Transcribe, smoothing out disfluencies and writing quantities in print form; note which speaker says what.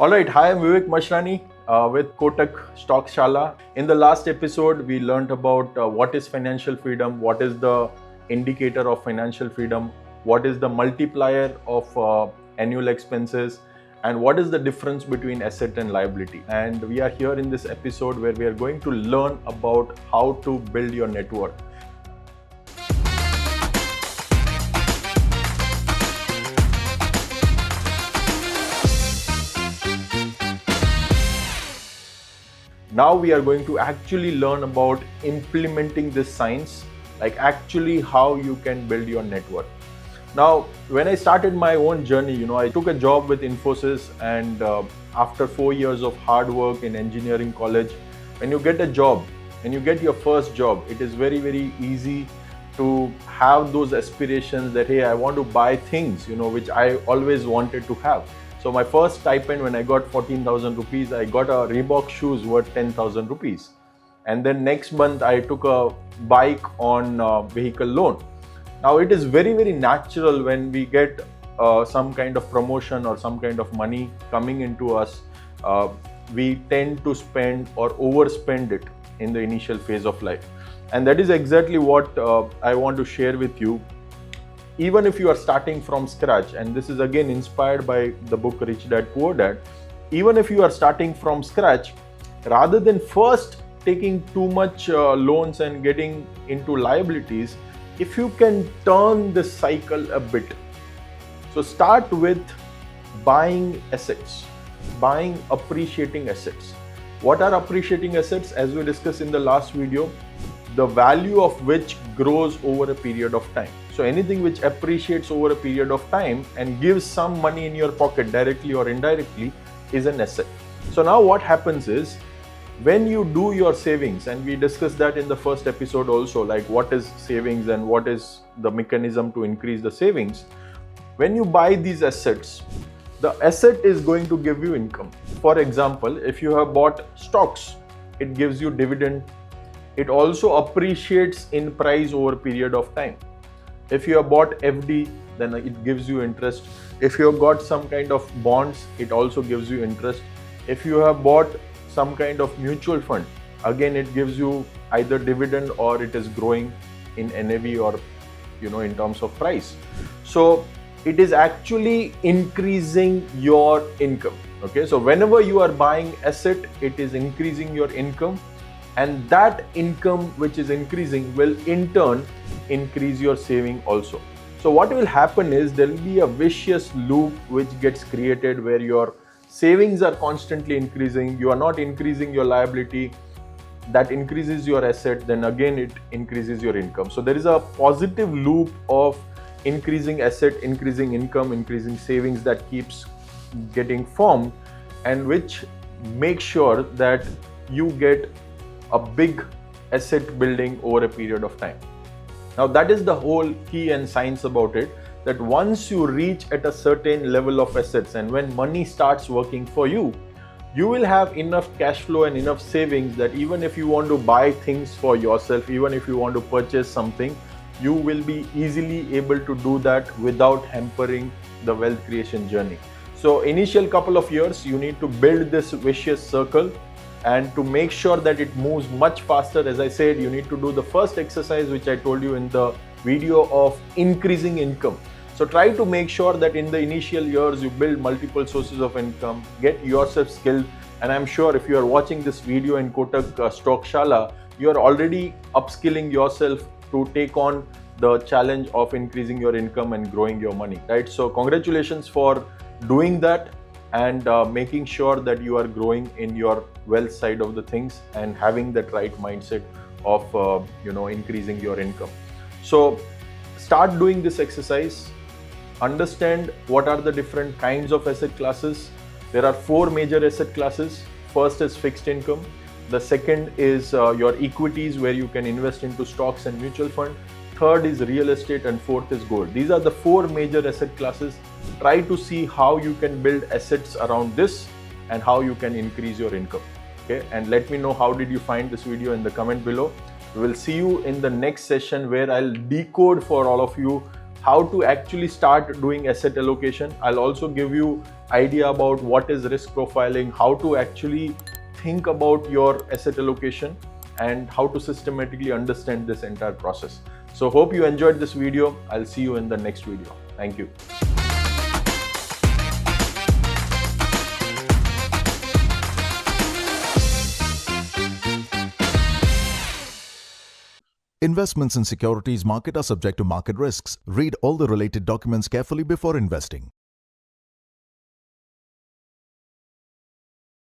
Speaker 1: All right, hi, I'm Vivek Mashrani with Kotak Stockshaala. In the last episode, we learned about what is financial freedom, what is the indicator of financial freedom, what is the multiplier of annual expenses, and what is the difference between asset and liability. And we are here in this episode where we are going to learn about how to build your net worth. Now we are going to actually learn about implementing this science, like actually how you can build your net worth. Now, when I started my own journey, I took a job with Infosys, and after 4 years of hard work in engineering college, when you get a job, when you get your first job, it is very, very easy to have those aspirations that, hey, I want to buy things, which I always wanted to have. So my first stipend, when I got 14,000 rupees, I got a Reebok shoes worth 10,000 rupees. And then next month, I took a bike on vehicle loan. Now, it is very, very natural when we get some kind of promotion or some kind of money coming into us, we tend to spend or overspend it in the initial phase of life. And that is exactly what I want to share with you. Even if you are starting from scratch, and this is again inspired by the book Rich Dad Poor Dad, even if you are starting from scratch, rather than first taking too much loans and getting into liabilities, if you can turn this cycle a bit. So start with buying assets, buying appreciating assets. What are appreciating assets? As we discussed in the last video, the value of which grows over a period of time. So anything which appreciates over a period of time and gives some money in your pocket directly or indirectly is an asset. So now what happens is, when you do your savings, and we discussed that in the first episode also, like what is savings and what is the mechanism to increase the savings. When you buy these assets, the asset is going to give you income. For example, if you have bought stocks, it gives you dividend. It also appreciates in price over a period of time. If you have bought FD, then it gives you interest. If you have got some kind of bonds, it also gives you interest. If you have bought some kind of mutual fund, again it gives you either dividend or it is growing in NAV or in terms of price. So it is actually increasing your income. Okay, so whenever you are buying asset, it is increasing your income. And that income which is increasing will in turn increase your saving also. So what will happen is, there will be a vicious loop which gets created where your savings are constantly increasing, you are not increasing your liability, that increases your asset, then again it increases your income. So there is a positive loop of increasing asset, increasing income, increasing savings that keeps getting formed, and which makes sure that you get a big asset building over a period of time. Now that is the whole key and science about it, that once you reach at a certain level of assets and when money starts working for you, you will have enough cash flow and enough savings that even if you want to buy things for yourself, even if you want to purchase something, you will be easily able to do that without hampering the wealth creation journey. So initial couple of years, you need to build this vicious circle. And to make sure that it moves much faster, as I said, you need to do the first exercise which I told you in the video of increasing income. So try to make sure that in the initial years you build multiple sources of income, get yourself skilled. And I'm sure if you are watching this video in Kotak Stockshaala, you are already upskilling yourself to take on the challenge of increasing your income and growing your money, right? So congratulations for doing that and making sure that you are growing in your wealth side of the things and having that right mindset of increasing your income. So start doing this exercise. Understand what are the different kinds of asset classes. There are 4 major asset classes. First is fixed income. The second is your equities, where you can invest into stocks and mutual fund. Third is real estate, and fourth is gold. These are the 4 major asset classes. Try to see how you can build assets around this and how you can increase your income. Okay, and let me know how did you find this video in the comment below. We will see you in the next session where I'll decode for all of you how to actually start doing asset allocation. I'll also give you idea about what is risk profiling, how to actually think about your asset allocation, and how to systematically understand this entire process. So hope you enjoyed this video. I'll see you in the next video. Thank you.
Speaker 2: Investments in securities market are subject to market risks. Read all the related documents carefully before investing.